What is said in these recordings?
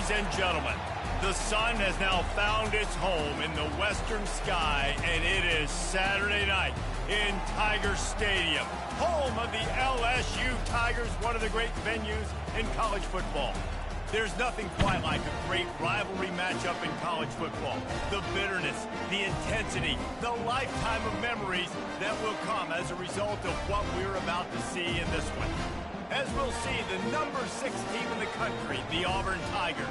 Ladies and gentlemen, the sun has now found its home in the western sky, and it is Saturday night in Tiger Stadium, home of the LSU Tigers, one of the great venues in college football. There's nothing quite like a great rivalry matchup in college football. The bitterness, the intensity, the lifetime of memories that will come as a result of what we're about to see in this one. As we'll see, the number 6 team in the country, the Auburn Tigers,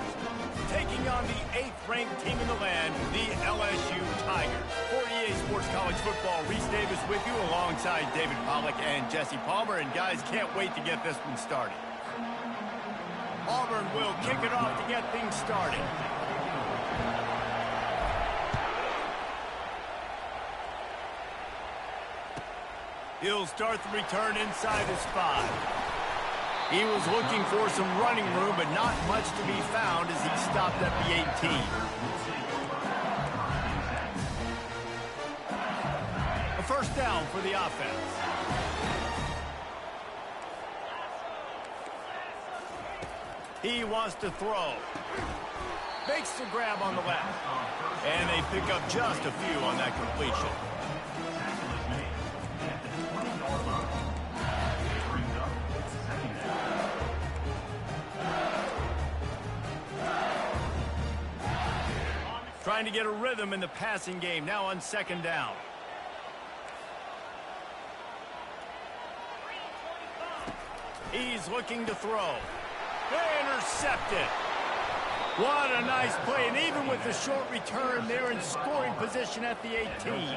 taking on the 8th-ranked team in the land, the LSU Tigers. For EA Sports College Football, Reese Davis with you alongside David Pollack and Jesse Palmer. And guys, can't wait to get this one started. Auburn will kick it off to get things started. He'll start the return inside his 5. He was looking for some running room, but not much to be found as he stopped at the 18. A first down for the offense. He wants to throw. Makes the grab on the left. And they pick up just a few on that completion. Trying to get a rhythm in the passing game now on second down. He's looking to throw. Intercepted. What a nice play, and even with the short return, they're in scoring position at the 18.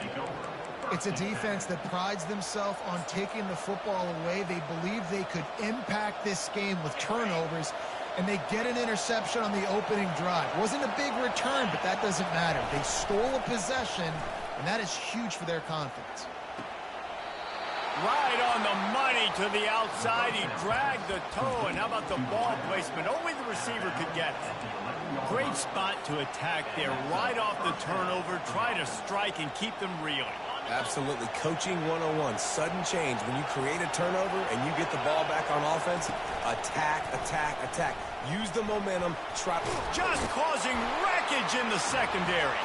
It's a defense that prides themselves on taking the football away. They believe they could impact this game with turnovers, and they get an interception on the opening drive. Wasn't a big return, but that doesn't matter. They stole a possession, and that is huge for their confidence. Right on the money to the outside. He dragged the toe, and how about the ball placement? Only the receiver could get it. Great spot to attack there. Right off the turnover, try to strike and keep them reeling. Absolutely. Coaching 101. Sudden change. When you create a turnover and you get the ball back on offense, attack, attack, attack. Use the momentum. Try. Just causing wreckage in the secondary.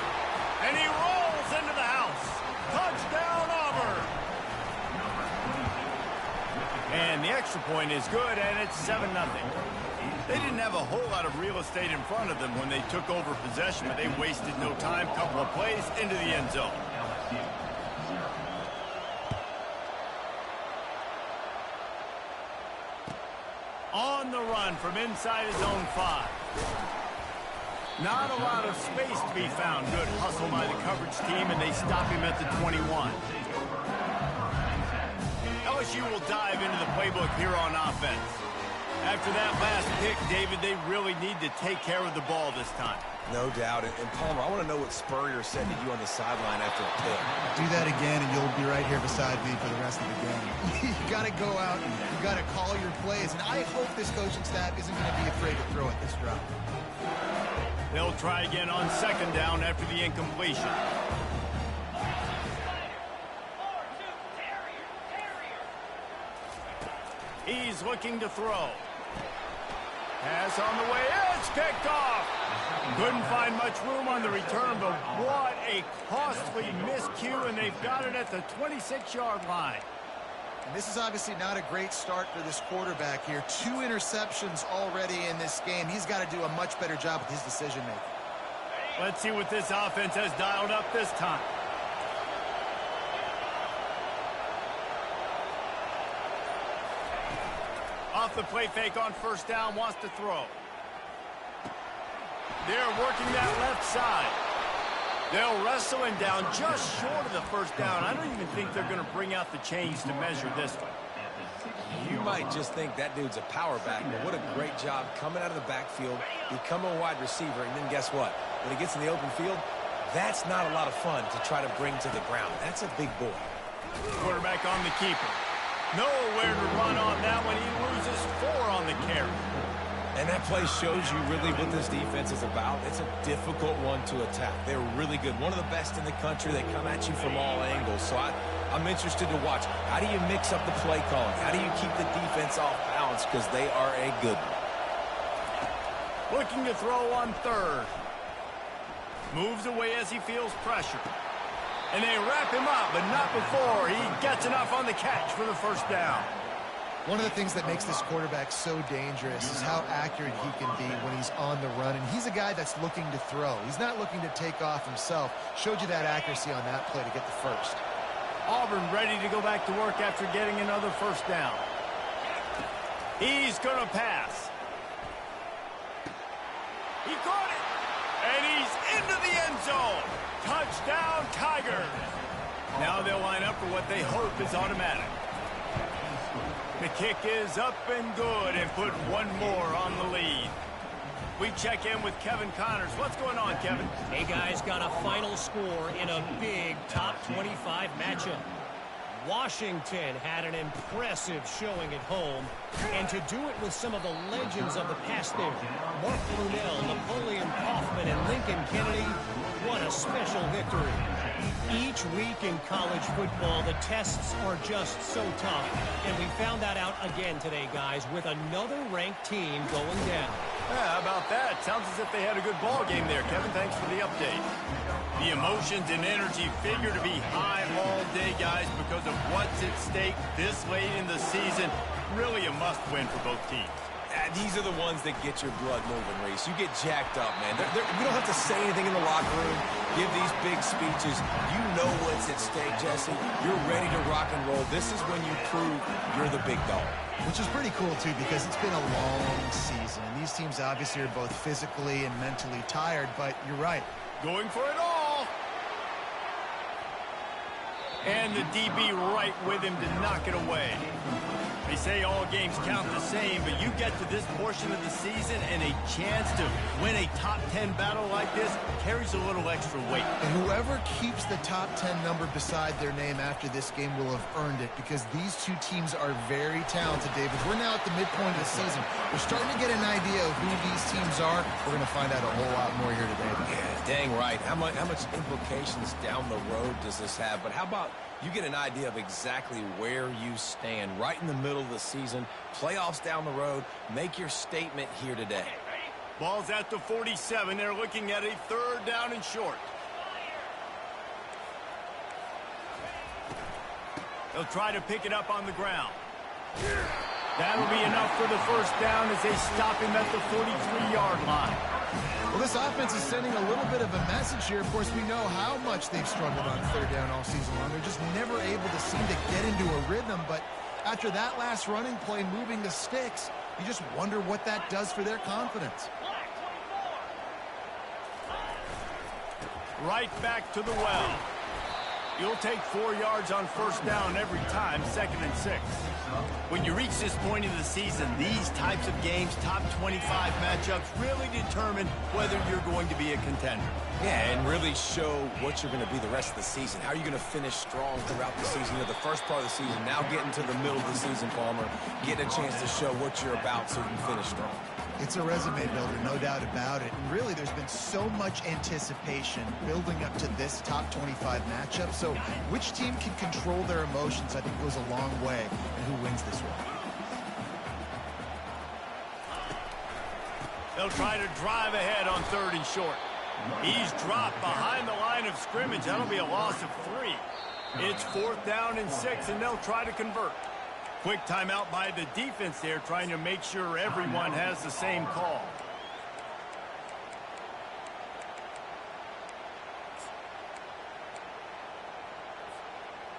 And he rolls into the house. Touchdown, Auburn. And the extra point is good, and it's 7-0. They didn't have a whole lot of real estate in front of them when they took over possession, but they wasted no time. Couple of plays into the end zone. On the run from inside his own 5. Not a lot of space to be found. Good hustle by the coverage team, and they stop him at the 21. LSU will dive into the playbook here on offense. After that last pick, David, they really need to take care of the ball this time. No doubt. And Palmer, I want to know what Spurrier said to you on the sideline after a pick. Do that again, and you'll be right here beside me for the rest of the game. You got to go out, you got to call your plays, and I hope this coaching staff isn't going to be afraid to throw at this drop. They'll try again on second down after the incompletion. He's looking to throw. Pass on the way. It's picked off. Couldn't find much room on the return, but what a costly miscue, and they've got it at the 26-yard line. And this is obviously not a great start for this quarterback here. 2 interceptions already in this game. He's got to do a much better job with his decision-making. Let's see what this offense has dialed up this time. Off the play fake on first down, wants to throw. They're working that left side. They'll wrestle him down just short of the first down. I don't even think they're going to bring out the chains to measure this one. You might just think that dude's a power back, but what a great job coming out of the backfield, become a wide receiver, and then guess what? When he gets in the open field, that's not a lot of fun to try to bring to the ground. That's a big boy. Quarterback on the keeper. Nowhere to run on that one. He loses 4 on the carry. And that play shows you really what this defense is about. It's a difficult one to attack. They're really good. One of the best in the country. They come at you from all angles. So I'm interested to watch. How do you mix up the play calling? How do you keep the defense off balance? Because they are a good one. Looking to throw on third. Moves away as he feels pressure. And they wrap him up, but not before he gets enough on the catch for the first down. One of the things that makes this quarterback so dangerous is how accurate he can be when he's on the run. And he's a guy that's looking to throw. He's not looking to take off himself. Showed you that accuracy on that play to get the first. Auburn ready to go back to work after getting another first down. He's going to pass. He caught it. And he's into the end zone. Touchdown, Tigers. Now they'll line up for what they hope is automatic. The kick is up and good and put one more on the lead. We check in with Kevin Connors. What's going on, Kevin? Hey, guys, got a final score in a big top 25 matchup. Washington had an impressive showing at home, and to do it with some of the legends of the past there, Mark Brunell, Napoleon Kaufman, and Lincoln Kennedy, what a special victory. Each week in college football, the tests are just so tough, and we found that out again today, guys, with another ranked team going down. Yeah, how about that? Sounds as if they had a good ball game there, Kevin. Thanks for the update. The emotions and energy figure to be high all day, guys, because of what's at stake this late in the season. Really a must-win for both teams. These are the ones that get your blood moving, Reese. You get jacked up, man. You don't have to say anything in the locker room, give these big speeches. You know what's at stake, Jesse. You're ready to rock and roll. This is when you prove you're the big dog. Which is pretty cool, too, because it's been a long season. And these teams obviously are both physically and mentally tired, but you're right. Going for it all. And the DB right with him to knock it away. They say all games count the same, but you get to this portion of the season and a chance to win a top 10 battle like this carries a little extra weight. And whoever keeps the top 10 number beside their name after this game will have earned it, because these two teams are very talented, David. We're now at the midpoint of the season. We're starting to get an idea of who these teams are. We're going to find out a whole lot more here today. Yeah, dang right. How much implications down the road does this have? But how about you get an idea of exactly where you stand right in the middle of the season, playoffs down the road, make your statement here today. Ball's at the 47. They're looking at a third down and short. They'll try to pick it up on the ground. That'll be enough for the first down as they stop him at the 43-yard line. Well, this offense is sending a little bit of a message here. Of course, we know how much they've struggled on third down all season long. They're just never able to seem to get into a rhythm. But after that last running play, moving the sticks, you just wonder what that does for their confidence. Right back to the well. You'll take 4 yards on first down every time, 2nd and 6. When you reach this point in the season, these types of games, top 25 matchups, really determine whether you're going to be a contender. Yeah, and really show what you're going to be the rest of the season. How are you going to finish strong throughout the season? You know, the first part of the season, now getting to the middle of the season, Palmer, getting a chance to show what you're about so you can finish strong. It's a resume builder, no doubt about it. And really, there's been so much anticipation building up to this top 25 matchup. So which team can control their emotions, I think, goes a long way in who wins this one. They'll try to drive ahead on 3rd and short. He's dropped behind the line of scrimmage. That'll be a loss of 3. It's 4th down and 6, and they'll try to convert. Quick timeout by the defense there, trying to make sure everyone has the same call.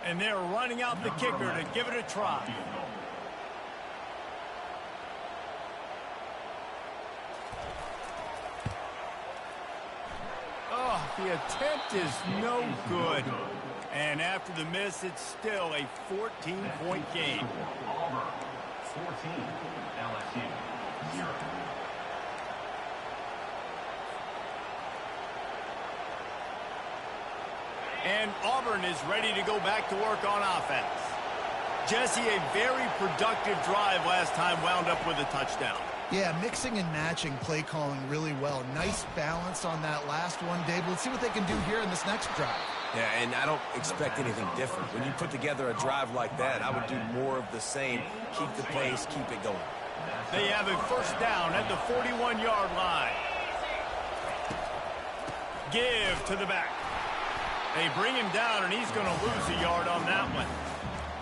And they're running out the kicker to give it a try. Oh, the attempt is no good. And after the miss, it's still a 14-point game. Auburn, 14, LSU, 0. And Auburn is ready to go back to work on offense. Jesse, a very productive drive last time, wound up with a touchdown. Yeah, mixing and matching play calling really well. Nice balance on that last one, Dave. Let's see what they can do here in this next drive. Yeah, and I don't expect anything different. When you put together a drive like that, I would do more of the same. Keep the pace, keep it going. They have a first down at the 41-yard line. Give to the back. They bring him down, and he's going to lose a yard on that one.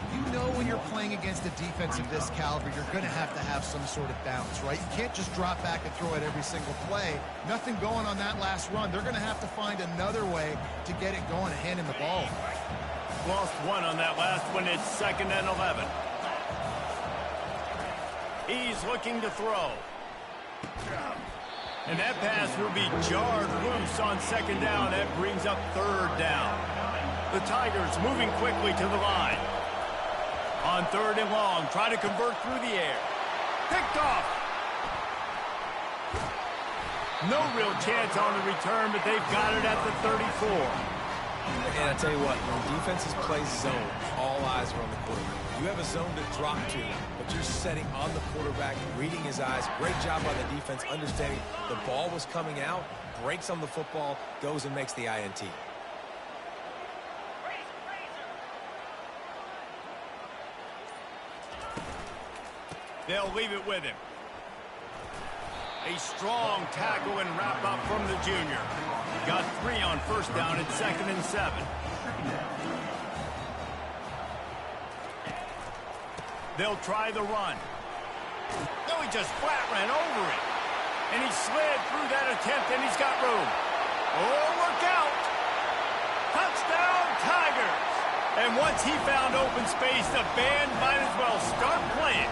You know when you're playing against a defense of this caliber, you're going to have some sort of balance, right? You can't just drop back and throw it every single play. Nothing going on that last run. They're going to have to find another way to get it going and hand him the ball. Lost one on that last one. It's 2nd and 11. He's looking to throw. And that pass will be jarred loose on 2nd down. That brings up 3rd down. The Tigers moving quickly to the line. On 3rd and long, try to convert through the air. Picked off. No real chance on the return, but they've got it at the 34. And I tell you what, when defenses play zone, all eyes are on the quarterback. You have a zone to drop to, but you're setting on the quarterback, reading his eyes. Great job by the defense, understanding the ball was coming out, breaks on the football, goes and makes the INT. They'll leave it with him. A strong tackle and wrap up from the junior. Got 3 on first down at 2nd and 7. They'll try the run. No, he just flat ran over it. And he slid through that attempt, and he's got room. Oh, look out. Touchdown, Tigers. And once he found open space, the band might as well start playing.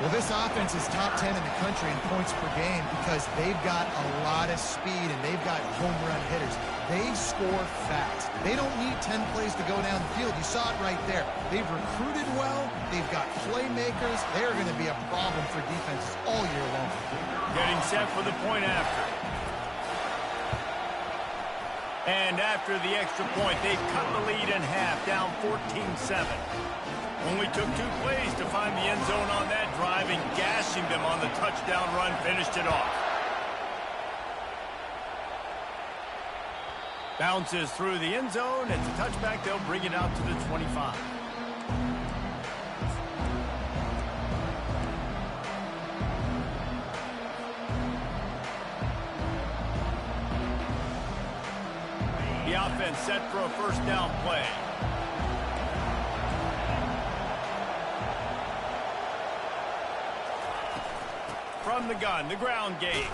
Well, this offense is top 10 in the country in points per game because they've got a lot of speed and they've got home run hitters. They score fast. They don't need 10 plays to go down the field. You saw it right there. They've recruited well. They've got playmakers. They're going to be a problem for defenses all year long. Getting set for the point after. And after the extra point, they've cut the lead in half, down 14-7. Only took 2 plays to find the end zone on that drive, and gashing them on the touchdown run finished it off. Bounces through the end zone. It's a touchback. They'll bring it out to the 25. The offense set for a first down play. From the gun, the ground game.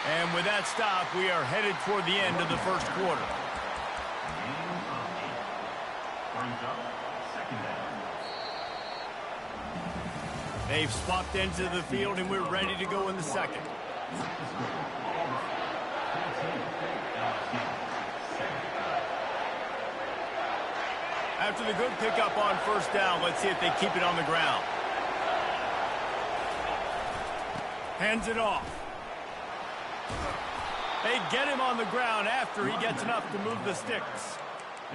And with that stop, we are headed toward the end of the first quarter. They've swapped ends of the field, and we're ready to go in the second. After the good pickup on first down, let's see if they keep it on the ground. Hands it off. They get him on the ground after he gets enough to move the sticks.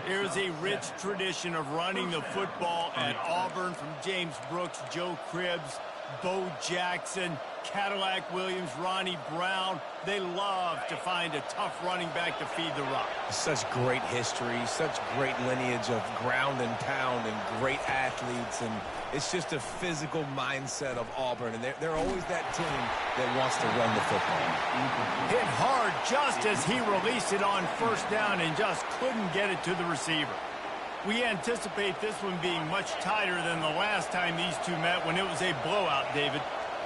There's a rich tradition of running the football at Auburn, from James Brooks, Joe Cribbs, Bo Jackson, Cadillac Williams, Ronnie Brown. They love to find a tough running back to feed the rock. Such great history, such great lineage of ground and pound and great athletes, and it's just a physical mindset of Auburn, and they're always that team that wants to run the football. Hit hard just as he released it on first down and just couldn't get it to the receiver. We anticipate this one being much tighter than the last time these two met when it was a blowout, David.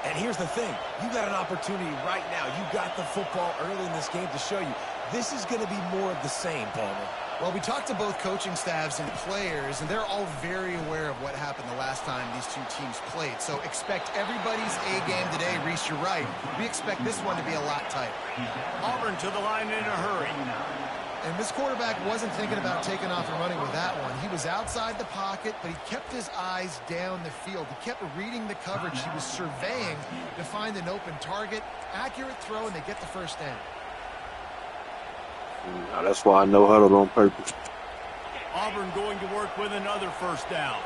And here's the thing. You got an opportunity right now. You got the football early in this game to show you. This is going to be more of the same, Palmer. Well, we talked to both coaching staffs and players, and they're all very aware of what happened the last time these two teams played. So expect everybody's A game today. Reese, you're right. We expect this one to be a lot tighter. Auburn to the line in a hurry. And this quarterback wasn't thinking about taking off and running with that one. He was outside the pocket, but he kept his eyes down the field. He kept reading the coverage. He was surveying to find an open target. Accurate throw, and they get the first down. Now that's why I know huddled on purpose. Auburn going to work with another first down.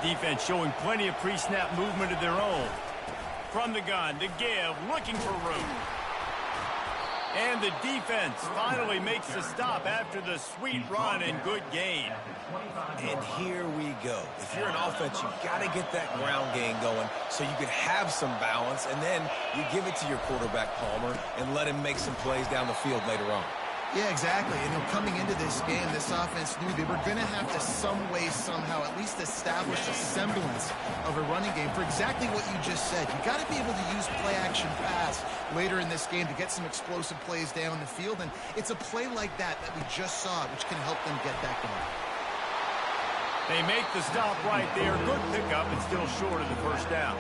Defense showing plenty of pre-snap movement of their own. From the gun, the give, looking for room. And the defense finally makes the stop after the sweet run and good gain. And here we go. If you're an offense, you've got to get that ground game going so you can have some balance, and then you give it to your quarterback, Palmer, and let him make some plays down the field later on. Yeah, exactly. And coming into this game, this offense knew they were going to have to some way, somehow, at least establish a semblance of a running game for exactly what you just said. You got to be able to use play-action pass later in this game to get some explosive plays down the field. And it's a play like that we just saw, which can help them get that going. They make the stop right there. Good pickup and still short of the first down.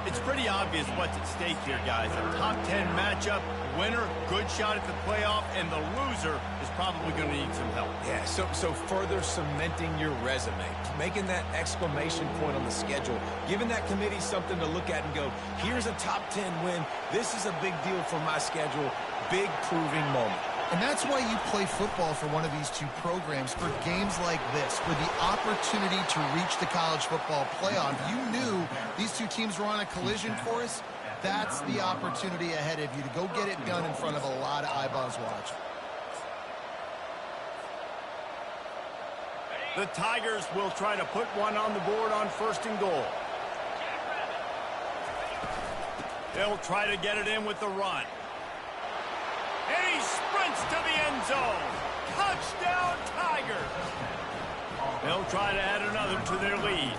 It's pretty obvious what's at stake here, guys. A top 10 matchup, winner, good shot at the playoff, and the loser is probably going to need some help. Yeah, so further cementing your resume, making that exclamation point on the schedule, giving that committee something to look at and go, here's a top 10 win. This is a big deal for my schedule. Big proving moment. And that's why you play football for one of these two programs, for games like this, for the opportunity to reach the college football playoff. You knew these two teams were on a collision course. That's the opportunity ahead of you to go get it done in front of a lot of eyeballs watching. The Tigers will try to put one on the board on 1st and goal. They'll try to get it in with the run. And he sprints to the end zone. Touchdown, Tigers. They'll try to add another to their lead.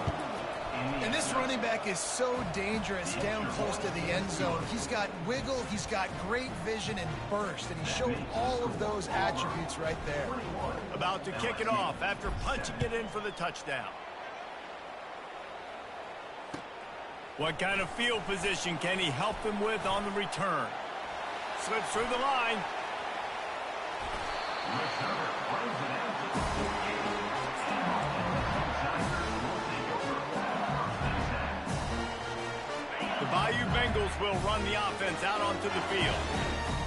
And this running back is so dangerous down close to the end zone. He's got wiggle, he's got great vision and burst, and he showed all of those attributes right there. About to kick it off after punching it in for the touchdown. What kind of field position can he help them with on the return? Slips through the line. The Bayou Bengals will run the offense out onto the field.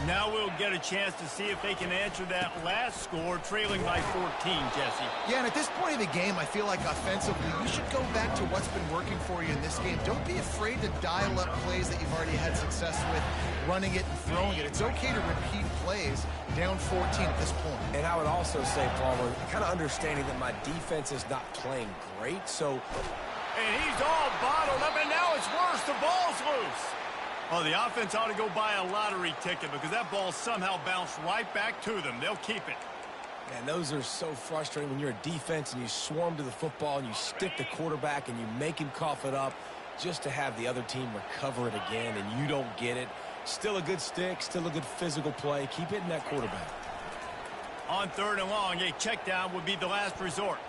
Now we'll get a chance to see if they can answer that last score, trailing by 14, Jesse. Yeah, and at this point of the game, I feel like offensively, you should go back to what's been working for you in this game. Don't be afraid to dial up plays that you've already had success with, running it and throwing it. It's okay to repeat plays down 14 at this point. And I would also say, Palmer, kind of understanding that my defense is not playing great, so... And he's all bottled up, and now it's worse. The ball's loose. Oh, the offense ought to go buy a lottery ticket because that ball somehow bounced right back to them. They'll keep it. Man, those are so frustrating when you're a defense and you swarm to the football and you stick the quarterback and you make him cough it up just to have the other team recover it again and you don't get it. Still a good stick, still a good physical play. Keep hitting that quarterback. On 3rd and long, a check down would be the last resort.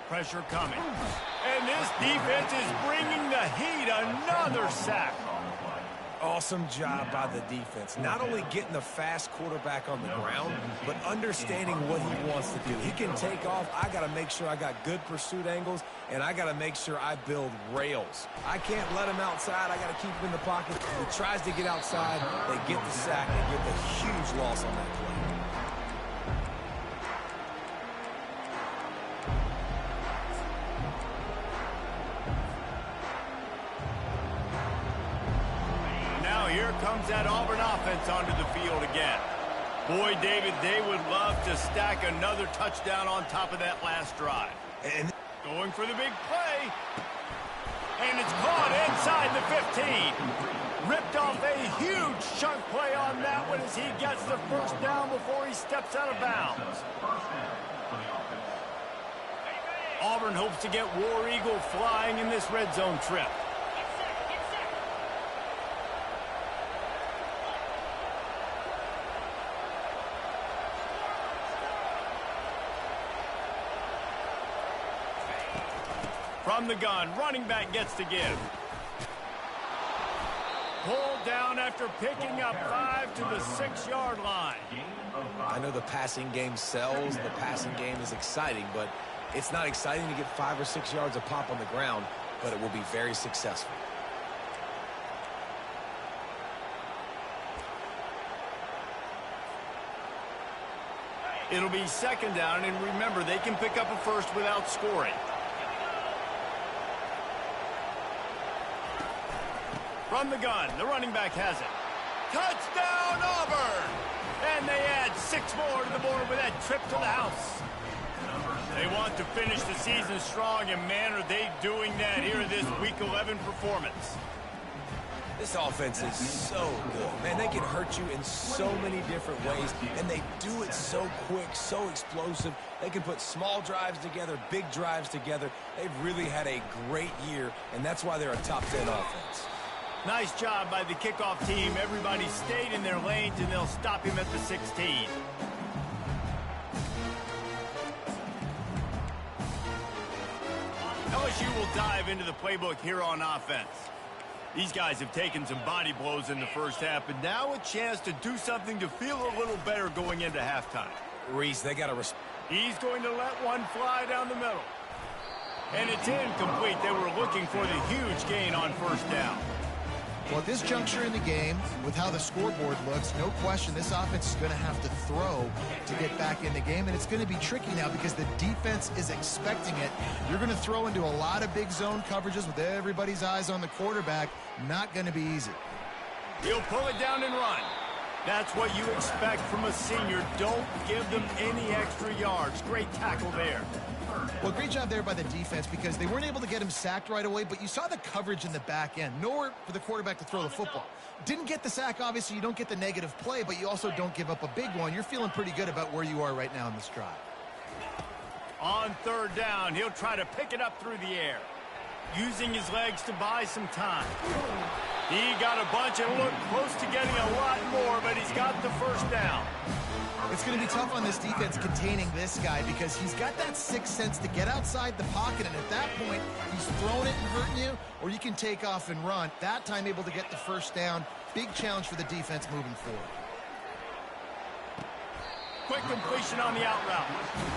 Pressure coming. And this defense is bringing the heat. Another sack. Awesome job by the defense. Not only getting the fast quarterback on the ground, but understanding what he wants to do. He can take off. I got to make sure I got good pursuit angles, and I got to make sure I build rails. I can't let him outside. I got to keep him in the pocket. He tries to get outside. They get the sack. They get the huge loss on that play. Here comes that Auburn offense onto the field again. Boy, David, they would love to stack another touchdown on top of that last drive. And going for the big play. And it's caught inside the 15. Ripped off a huge chunk play on that one as he gets the first down before he steps out of bounds. Auburn hopes to get War Eagle flying in this red zone trip. From the gun, running back gets to give. Pulled down after picking up 5 to the 6-yard line. I know the passing game sells, the passing game is exciting, but it's not exciting to get 5 or 6 yards of pop on the ground, but it will be very successful. It'll be 2nd down, and remember, they can pick up a first without scoring. From the gun, the running back has it. Touchdown, Auburn! And they add 6 more to the board with that trip to the house. They want to finish the season strong, and man, are they doing that here in this Week 11 performance. This offense is so good. Man, they can hurt you in so many different ways, and they do it so quick, so explosive. They can put small drives together, big drives together. They've really had a great year, and that's why they're a top 10 offense. Nice job by the kickoff team. Everybody stayed in their lanes, and they'll stop him at the 16. LSU will dive into the playbook here on offense. These guys have taken some body blows in the first half, but now a chance to do something to feel a little better going into halftime. Reese, they got to... He's going to let one fly down the middle. And it's incomplete. They were looking for the huge gain on first down. Well, at this juncture in the game, with how the scoreboard looks, no question this offense is going to have to throw to get back in the game, and it's going to be tricky now because the defense is expecting it. You're going to throw into a lot of big zone coverages with everybody's eyes on the quarterback. Not going to be easy. He'll pull it down and run. That's what you expect from a senior. Don't give them any extra yards. Great tackle there. Well, great job there by the defense because they weren't able to get him sacked right away, but you saw the coverage in the back end. Nowhere for the quarterback to throw the football. Didn't get the sack, obviously. You don't get the negative play, but you also don't give up a big one. You're feeling pretty good about where you are right now in this drive. On third down, he'll try to pick it up through the air, using his legs to buy some time. He got a bunch and looked close to getting a lot more, but he's got the first down. It's going to be tough on this defense containing this guy because he's got that sixth sense to get outside the pocket, and at that point, he's throwing it and hurting you, or you can take off and run. That time able to get the first down. Big challenge for the defense moving forward. Quick completion on the out route.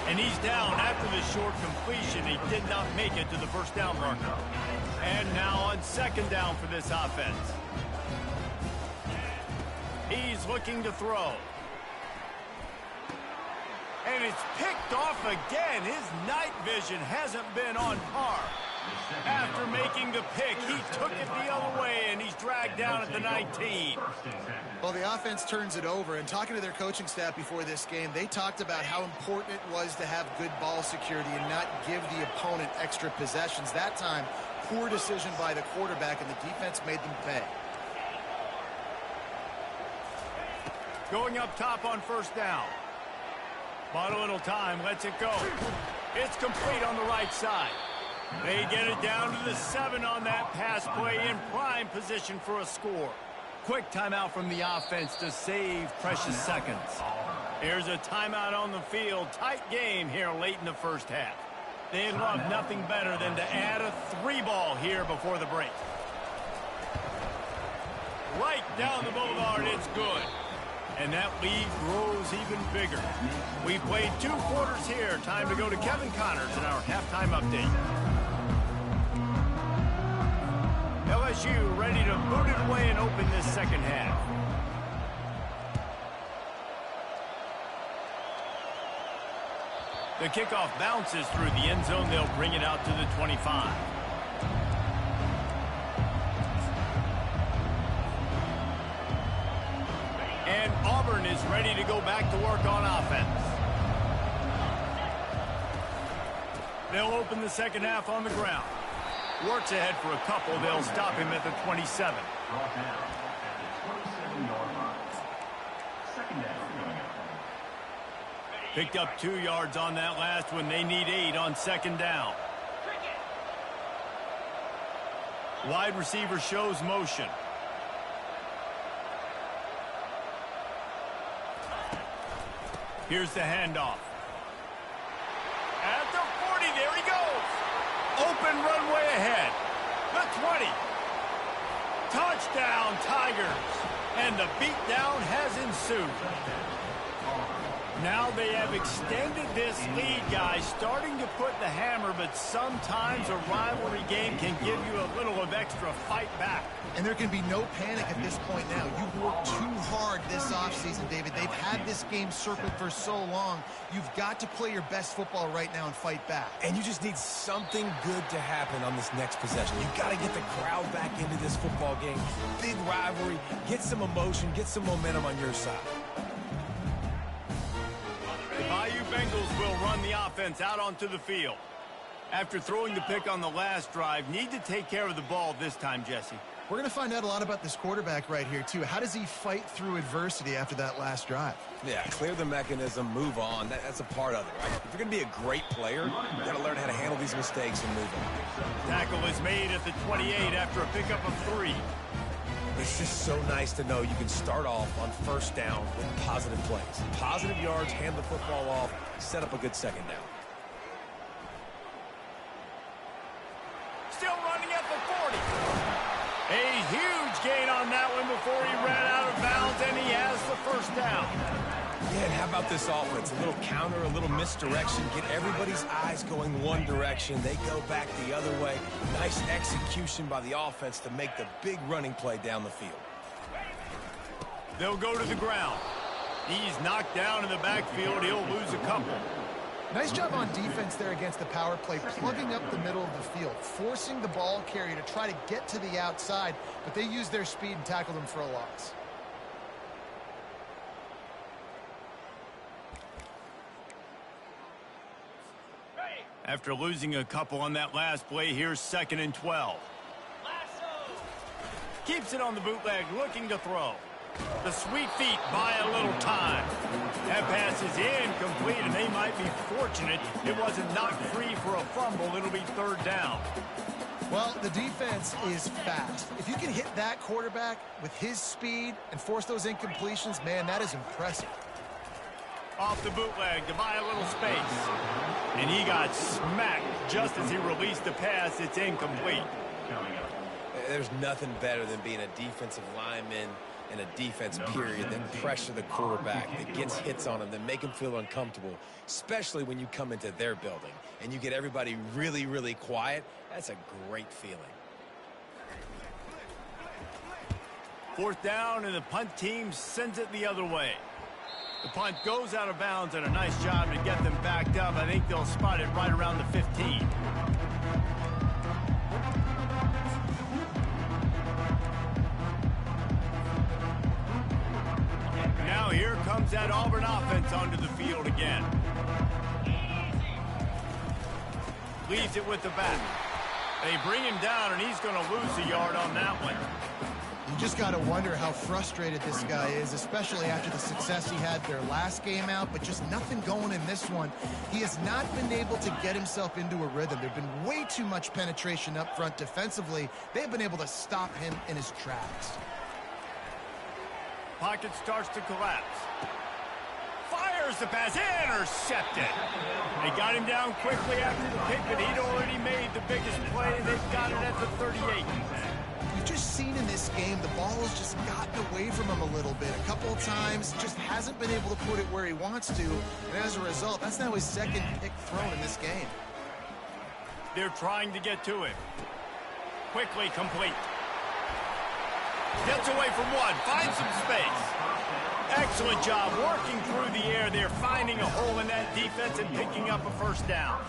And he's down after the short completion. He did not make it to the first down marker. And now on second down for this offense. He's looking to throw. And it's picked off again. His night vision hasn't been on par. After making the pick, he took it the other way, and he's dragged down at the 19. Well, the offense turns it over, and talking to their coaching staff before this game, they talked about how important it was to have good ball security and not give the opponent extra possessions. That time, poor decision by the quarterback, and the defense made them pay. Going up top on first down. Bought a little time, lets it go. It's complete on the right side. They get it down to the 7 on that pass play, in prime position for a score. Quick timeout from the offense to save precious seconds. Here's a timeout on the field. Tight game here late in the first half. They'd love nothing better than to add a 3-ball here before the break. Right down the boulevard, it's good. And that lead grows even bigger. We've played 2 quarters here. Time to go to Kevin Connors in our halftime update. LSU ready to boot it away and open this second half. The kickoff bounces through the end zone. They'll bring it out to the 25. And Auburn is ready to go back to work on offense. They'll open the second half on the ground. Works ahead for a couple. They'll stop him at the 27. Brought down at the 27-yard line. Second down. Picked up 2 yards on that last one. They need 8 on second down. Wide receiver shows motion. Here's the handoff. At the 40, there he goes. Open runway ahead. The 20. Touchdown, Tigers. And the beatdown has ensued. Now they have extended this lead, guys, starting to put the hammer, but sometimes a rivalry game can give you a little of extra fight back. And there can be no panic at this point now. You've worked too hard this offseason, David. They've had this game circled for so long. You've got to play your best football right now and fight back. And you just need something good to happen on this next possession. You've got to get the crowd back into this football game. Big rivalry. Get some emotion. Get some momentum on your side. The Bayou Bengals will run the offense out onto the field. After throwing the pick on the last drive, need to take care of the ball this time, Jesse. We're going to find out a lot about this quarterback right here, too. How does he fight through adversity after that last drive? Yeah, clear the mechanism, move on. That's a part of it, right? If you're going to be a great player, you got to learn how to handle these mistakes and move on. Tackle is made at the 28 after a pickup of 3. It's just so nice to know you can start off on first down with positive plays. Positive yards, hand the football off, set up a good second down. Still running at the 40. A huge gain on that one before he ran out of bounds, and he has the first down. Yeah, and how about this offense? A little counter, a little misdirection. Get everybody's eyes going one direction. They go back the other way. Nice execution by the offense to make the big running play down the field. They'll go to the ground. He's knocked down in the backfield. He'll lose a couple. Nice job on defense there against the power play, plugging up the middle of the field, forcing the ball carrier to try to get to the outside, but they used their speed and tackled him for a loss. After losing a couple on that last play, here's 2nd and 12. Keeps it on the bootleg, looking to throw. The sweet feet buy a little time. That pass is incomplete, and they might be fortunate it wasn't knocked free for a fumble. It'll be 3rd down. Well, the defense is fast. If you can hit that quarterback with his speed and force those incompletions, man, that is impressive. Off the bootleg to buy a little space. And he got smacked just as he released the pass. It's incomplete. There's nothing better than being a defensive lineman in a defense period that pressure the quarterback, that gets hits on him, that make him feel uncomfortable, especially when you come into their building and you get everybody really, really quiet. That's a great feeling. 4th down, and the punt team sends it the other way. The punt goes out of bounds, and a nice job to get them backed up. I think they'll spot it right around the 15. Now here comes that Auburn offense onto the field again. Leaves it with the back. They bring him down, and he's going to lose a yard on that one. You just got to wonder how frustrated this guy is, especially after the success he had their last game out, but just nothing going in this one. He has not been able to get himself into a rhythm. There's been way too much penetration up front defensively. They've been able to stop him in his tracks. Pocket starts to collapse. Fires the pass, intercepted. They got him down quickly after the pick, but he'd already made the biggest play. They've got it at the 38. You've just seen in this game, the ball has just gotten away from him a little bit. A couple of times, just hasn't been able to put it where he wants to. And as a result, that's now his 2nd pick thrown in this game. They're trying to get to him. Quickly complete. Gets away from one, finds some space. Excellent job working through the air. They're finding a hole in that defense and picking up a 1st down.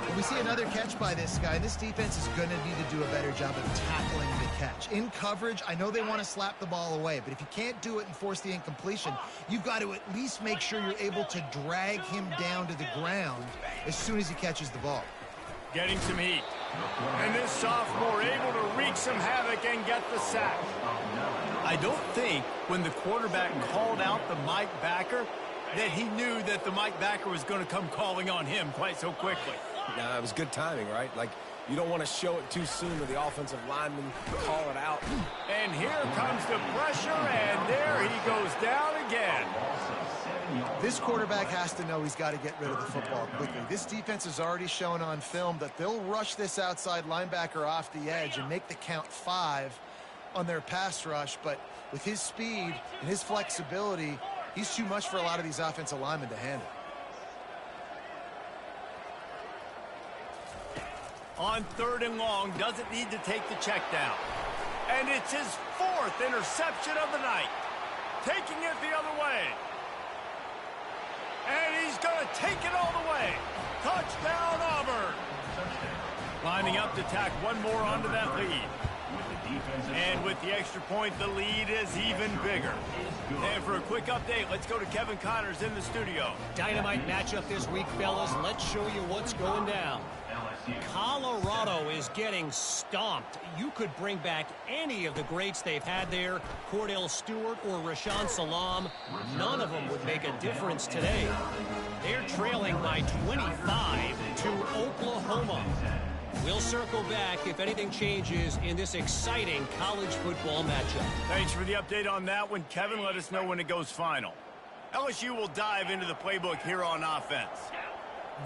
Well, we see another catch by this guy. This defense is going to need to do a better job of tackling the catch. In coverage, I know they want to slap the ball away, but if you can't do it and force the incompletion, you've got to at least make sure you're able to drag him down to the ground as soon as he catches the ball. Getting some heat. And this sophomore able to wreak some havoc and get the sack. I don't think when the quarterback called out the Mike backer that he knew that the Mike backer was going to come calling on him quite so quickly. Nah, it was good timing, right? Like, you don't want to show it too soon to the offensive lineman, call it out. And here comes the pressure, and there he goes down again. This quarterback has to know he's got to get rid of the football quickly. This defense has already shown on film that they'll rush this outside linebacker off the edge and make the count 5 on their pass rush, but with his speed and his flexibility, He's too much for a lot of these offensive linemen to handle. On 3rd and long, doesn't need to take the check down. And it's his 4th interception of the night. Taking it the other way. And he's going to take it all the way. Touchdown, Auburn. Lining up to tack one more onto that lead. And with the extra point, the lead is even bigger. And for a quick update, let's go to Kevin Connors in the studio. Dynamite matchup this week, fellas. Let's show you what's going down. Colorado is getting stomped. You could bring back any of the greats they've had there, Cordell Stewart or Rashaan Salaam. None of them would make a difference today. They're trailing by 25 to Oklahoma. We'll circle back if anything changes in this exciting college football matchup. Thanks for the update on that one. Kevin, let us know when it goes final. LSU will dive into the playbook here on offense.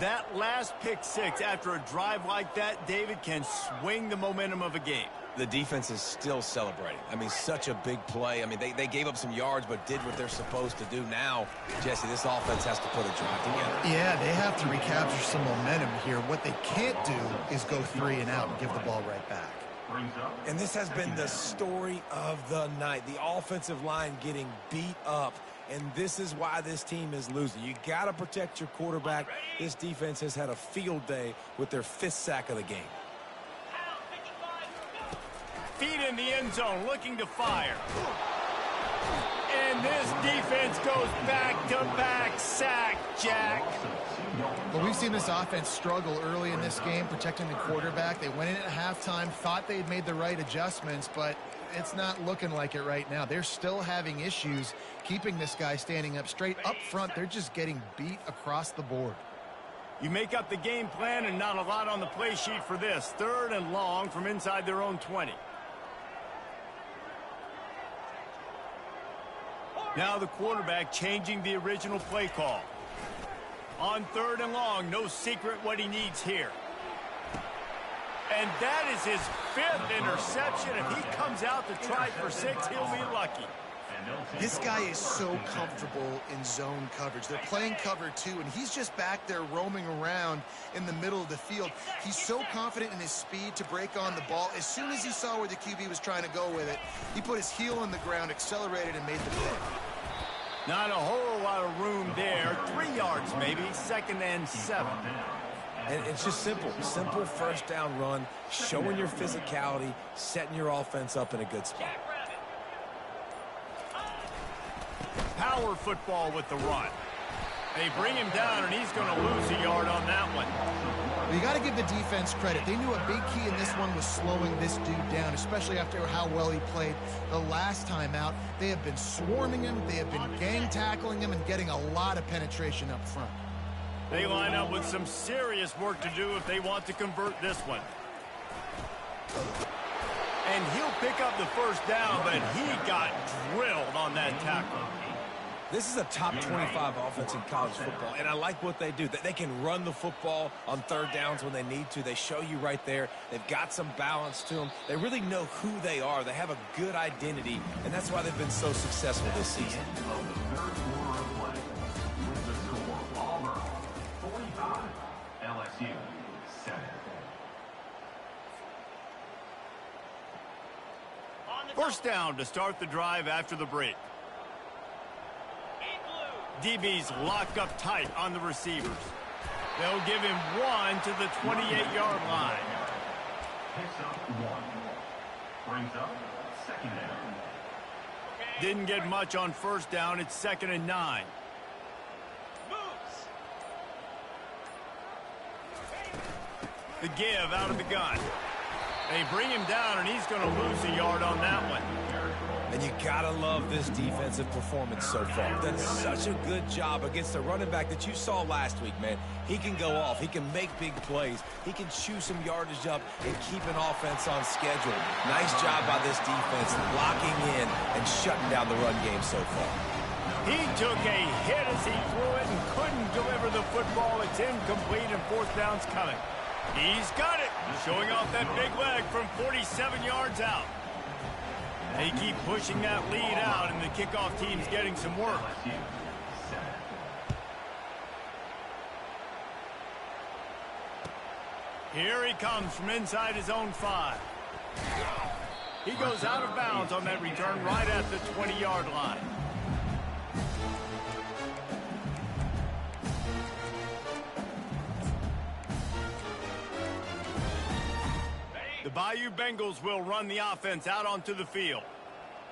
That last pick six after a drive like that, David, can swing the momentum of a game. The defense is still celebrating. I mean, such a big play. I mean, they gave up some yards but did what they're supposed to do. Now, Jesse, this offense has to put a drive together. Yeah, they have to recapture some momentum here. What they can't do is go 3 and out and give the ball right back. And this has been the story of the night. The offensive line getting beat up. And this is why this team is losing. You got to protect your quarterback. This defense has had a field day with their 5th sack of the game. Feet in the end zone, looking to fire. And this defense goes back-to-back sack, Jack. Well, we've seen this offense struggle early in this game, protecting the quarterback. They went in at halftime, thought they had made the right adjustments, but it's not looking like it right now. They're still having issues keeping this guy standing up straight. Up front, they're just getting beat across the board. You make up the game plan and not a lot on the play sheet for this. 3rd and long from inside their own 20. Now the quarterback changing the original play call. On 3rd and long, no secret what he needs here. And that is his 5th interception. If he comes out to try for 6, he'll be lucky. This guy is so comfortable in zone coverage. They're playing cover 2, and he's just back there roaming around in the middle of the field. He's so confident in his speed to break on the ball. As soon as he saw where the QB was trying to go with it, he put his heel on the ground, accelerated, and made the play. Not a whole lot of room there. 3 yards maybe. 2nd and 7. And it's just simple 1st down run, showing your physicality, setting your offense up in a good spot. Power football with the run. They bring him down, and he's going to lose a yard on that one. Well, you got to give the defense credit. They knew a big key in this one was slowing this dude down, especially after how well he played the last time out. They have been swarming him. They have been gang tackling him and getting a lot of penetration up front. They line up with some serious work to do if they want to convert this one. And he'll pick up the 1st down, but he got drilled on that tackle. This is a top 25 offense in college football, and I like what they do. They can run the football on 3rd downs when they need to. They show you right there. They've got some balance to them. They really know who they are. They have a good identity, and that's why they've been so successful this season. Auburn 45, LSU 7. First down to start the drive after the break. DBs locked up tight on the receivers. They'll give him 1 to the 28-yard line. Picks up 1. Brings up 2nd down. Didn't get much on 1st down. It's 2nd and 9. The give out of the gun. They bring him down, and he's going to lose a yard on that one. And you got to love this defensive performance so far. Done such a good job against the running back that you saw last week, man. He can go off. He can make big plays. He can chew some yardage up and keep an offense on schedule. Nice job by this defense locking in and shutting down the run game so far. He took a hit as he threw it and couldn't deliver the football. It's incomplete, and 4th down's coming. He's got it, showing off that big leg from 47 yards out. They keep pushing that lead out, and the kickoff team's getting some work. Here he comes from inside his own 5. He goes out of bounds on that return right at the 20-yard line. The Bayou Bengals will run the offense out onto the field.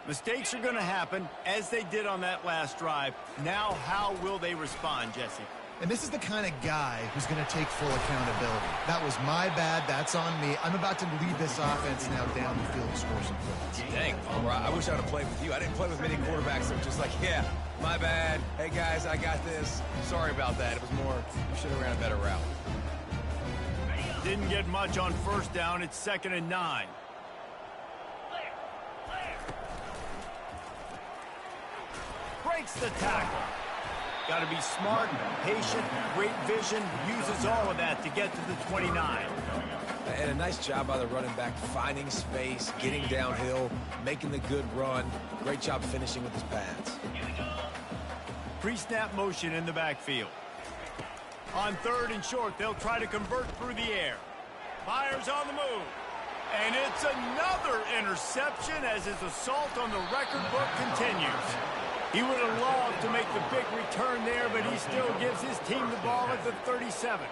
Mistakes are going to happen, as they did on that last drive. Now, how will they respond, Jesse? And this is the kind of guy who's going to take full accountability. That was my bad. That's on me. I'm about to lead this offense now down the field and score some points. Dang, Palmer, I wish I would have played with you. I didn't play with many quarterbacks that were just like, yeah, my bad. Hey, guys, I got this. Sorry about that. It was more, you should have ran a better route. Didn't get much on first down. It's 2nd and 9. Breaks the tackle. Got to be smart, patient, great vision, uses all of that to get to the 29. And a nice job by the running back, finding space, getting downhill, making the good run. Great job finishing with his pads. Pre-snap motion in the backfield. On 3rd and short, they'll try to convert through the air. Myers on the move. And it's another interception as his assault on the record book continues. He would have loved to make the big return there, but he still gives his team the ball at the 37.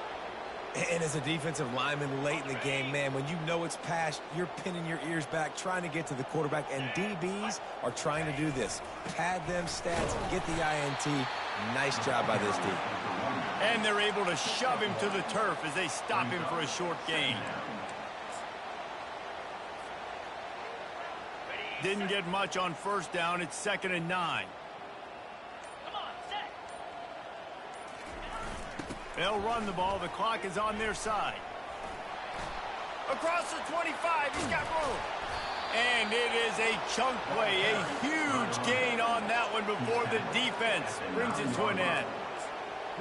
And as a defensive lineman late in the game, man, when you know it's past, you're pinning your ears back, trying to get to the quarterback, and DBs are trying to do this. Pad them stats and get the INT. Nice job by this D. And they're able to shove him to the turf as they stop him for a short gain. Didn't get much on first down. It's 2nd and 9. They'll run the ball. The clock is on their side. Across the 25, he's got room. And it is a chunk play, a huge gain on that one before the defense brings it to an end.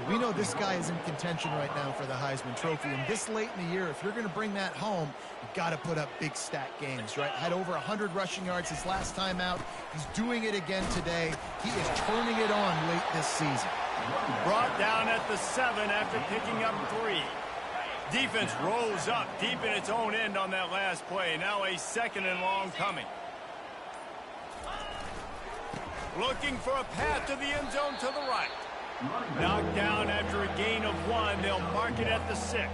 We know this guy is in contention right now for the Heisman Trophy, and this late in the year, if you're going to bring that home, you've got to put up big stat games, right? Had over 100 rushing yards his last time out. He's doing it again today. He is turning it on late this season. Brought down at the 7 after picking up 3. Defense rolls up deep in its own end on that last play. Now a 2nd and long coming. Looking for a path to the end zone to the right. Knocked down after a gain of 1. They'll mark it at the 6.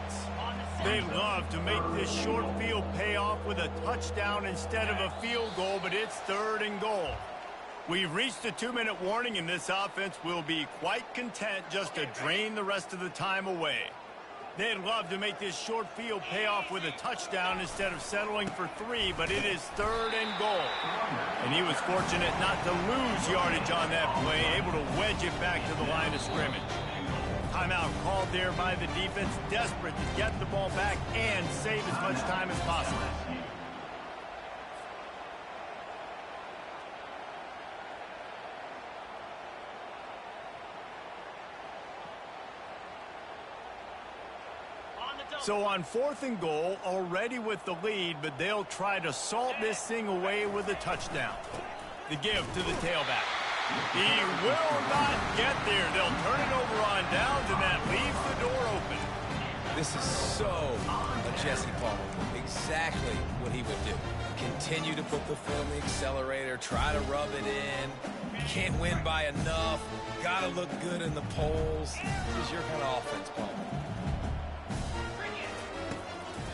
They love to make this short field pay off with a touchdown instead of a field goal, but it's 3rd and goal. We've reached a 2-minute warning, and this offense will be quite content just to drain the rest of the time away. They'd love to make this short field pay off with a touchdown instead of settling for 3, but it is 3rd and goal. And he was fortunate not to lose yardage on that play, able to wedge it back to the line of scrimmage. Timeout called there by the defense, desperate to get the ball back and save as much time as possible. So on 4th and goal, already with the lead, but they'll try to salt this thing away with a touchdown. The give to the tailback. He will not get there. They'll turn it over on downs, and that leaves the door open. This is so a Jesse Palmer. Exactly what he would do. Continue to put the foot on the accelerator, try to rub it in. Can't win by enough. Gotta look good in the polls. This is your kind of offense, Palmer.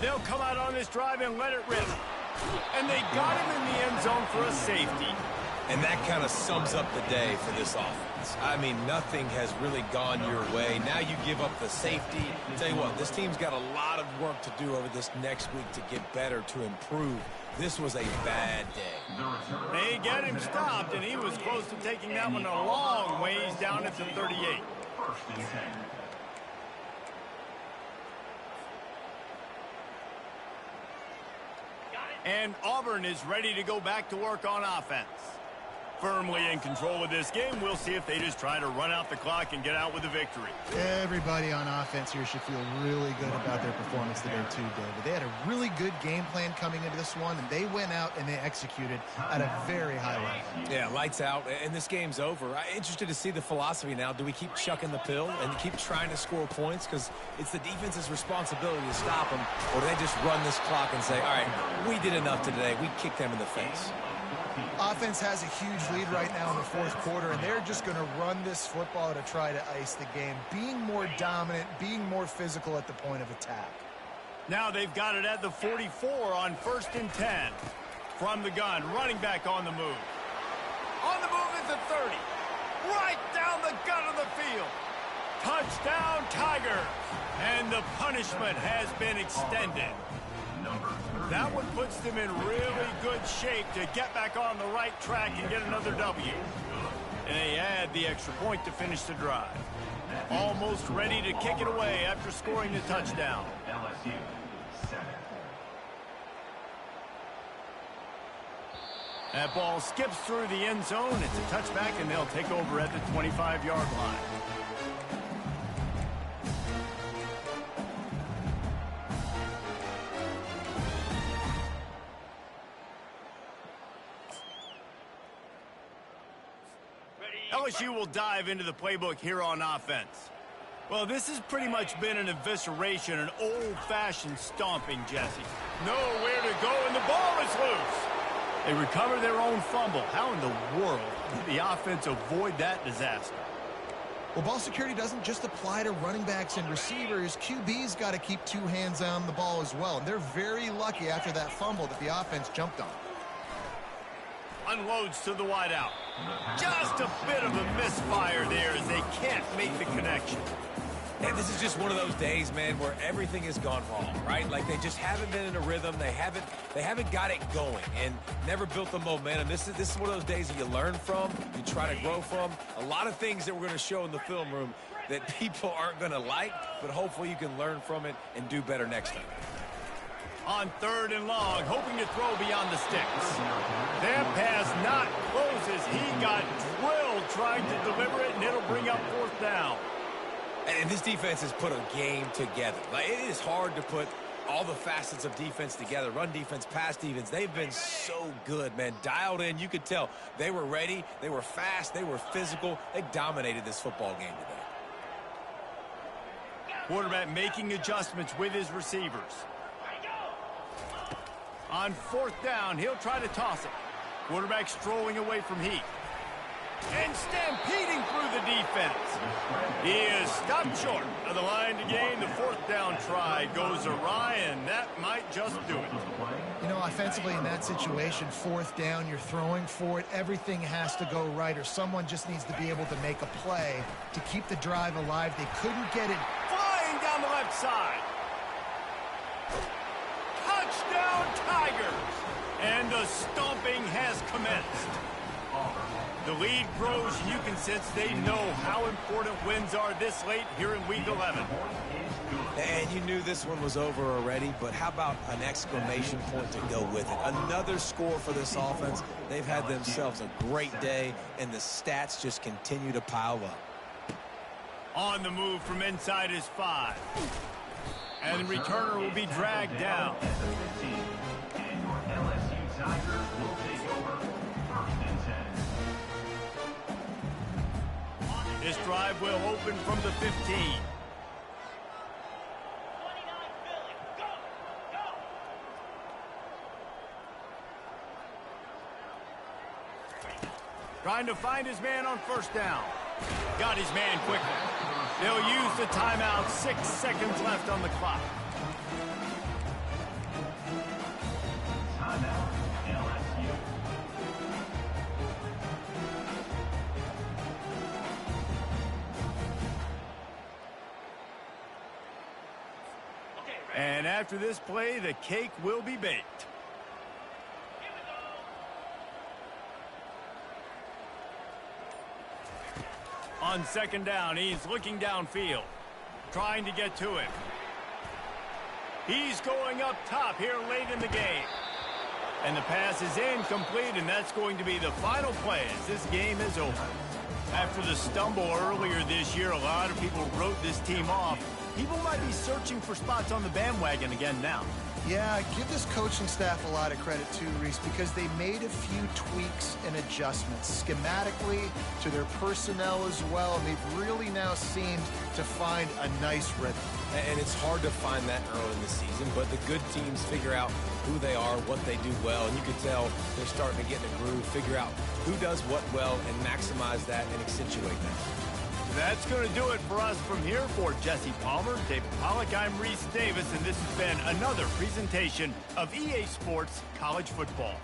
They'll come out on this drive and let it rip. And they got him in the end zone for a safety. And that kind of sums up the day for this offense. I mean, nothing has really gone your way. Now you give up the safety. I'll tell you what, this team's got a lot of work to do over this next week to get better, to improve. This was a bad day. They get him stopped, and he was close to taking that one a long ways down at the 38. And Auburn is ready to go back to work on offense. Firmly in control of this game. We'll see if they just try to run out the clock and get out with a victory. Everybody on offense here should feel really good about their performance today too, David. They had a really good game plan coming into this one, and they went out and they executed at a very high level. Yeah, lights out, and this game's over. I'm interested to see the philosophy now. Do we keep chucking the pill and keep trying to score points? Because it's the defense's responsibility to stop them, or do they just run this clock and say, all right, we did enough today. We kicked them in the face. Offense has a huge lead right now in the fourth quarter, and they're just going to run this football to try to ice the game, being more dominant, being more physical at the point of attack. Now they've got it at the 44 on 1st and 10. From the gun, running back on the move. On the move is the 30. Right down the gut of the field. Touchdown, Tigers. And the punishment has been extended. That one puts them in really good shape to get back on the right track and get another W. And they add the extra point to finish the drive. Almost ready to kick it away after scoring the touchdown. LSU 7. That ball skips through the end zone. It's a touchback, and they'll take over at the 25-yard line. LSU will dive into the playbook here on offense. Well, this has pretty much been an evisceration, an old-fashioned stomping, Jesse. Nowhere to go, and the ball is loose. They recover their own fumble. How in the world did the offense avoid that disaster? Well, ball security doesn't just apply to running backs and receivers. QB's got to keep two hands on the ball as well, and they're very lucky after that fumble that the offense jumped on. Unloads to the wideout. Just a bit of a misfire there as they can't make the connection. And this is just one of those days, man, where everything has gone wrong, right? Like they just haven't been in a rhythm. They haven't got it going and never built the momentum. This is one of those days that you learn from, you try to grow from. A lot of things that we're going to show in the film room that people aren't going to like, but hopefully you can learn from it and do better next time. On 3rd and long, hoping to throw beyond the sticks. That pass not closes. He got drilled trying to deliver it, and it'll bring up 4th down. And this defense has put a game together. Like, it is hard to put all the facets of defense together. Run defense, pass defense. They've been so good, man. Dialed in. You could tell they were ready. They were fast. They were physical. They dominated this football game today. Quarterback making adjustments with his receivers. On 4th down, he'll try to toss it. Quarterback strolling away from Heath. And stampeding through the defense. He is stopped short of the line to gain. The 4th down try goes awry, and that might just do it. You know, offensively in that situation, 4th down, you're throwing for it. Everything has to go right, or someone just needs to be able to make a play to keep the drive alive. They couldn't get it. Flying down the left side. Touchdown, Tigers! And the stomping has commenced. The lead grows, and you can sense they know how important wins are this late here in Week 11. And you knew this one was over already, but how about an exclamation point to go with it? Another score for this offense. They've had themselves a great day, and the stats just continue to pile up. On the move from inside his 5. And the returner will be dragged down. And your LSU Tigers will take over 1st and 10. This drive will open from the 15. Trying to find his man on 1st down. Got his man quickly. They'll use the timeout. 6 seconds left on the clock. Timeout, LSU. And after this play, the cake will be baked. On 2nd down, he's looking downfield, trying to get to him. He's going up top here late in the game. And the pass is incomplete, and that's going to be the final play as this game is over. After the stumble earlier this year, a lot of people wrote this team off. People might be searching for spots on the bandwagon again now. Yeah, give this coaching staff a lot of credit too, Reese, because they made a few tweaks and adjustments schematically to their personnel as well, and they've really now seemed to find a nice rhythm. And it's hard to find that early in the season, but the good teams figure out who they are, what they do well, and you can tell they're starting to get in a groove, figure out who does what well, and maximize that and accentuate that. That's going to do it for us from here. For Jesse Palmer, David Pollack, I'm Reese Davis, and this has been another presentation of EA Sports College Football.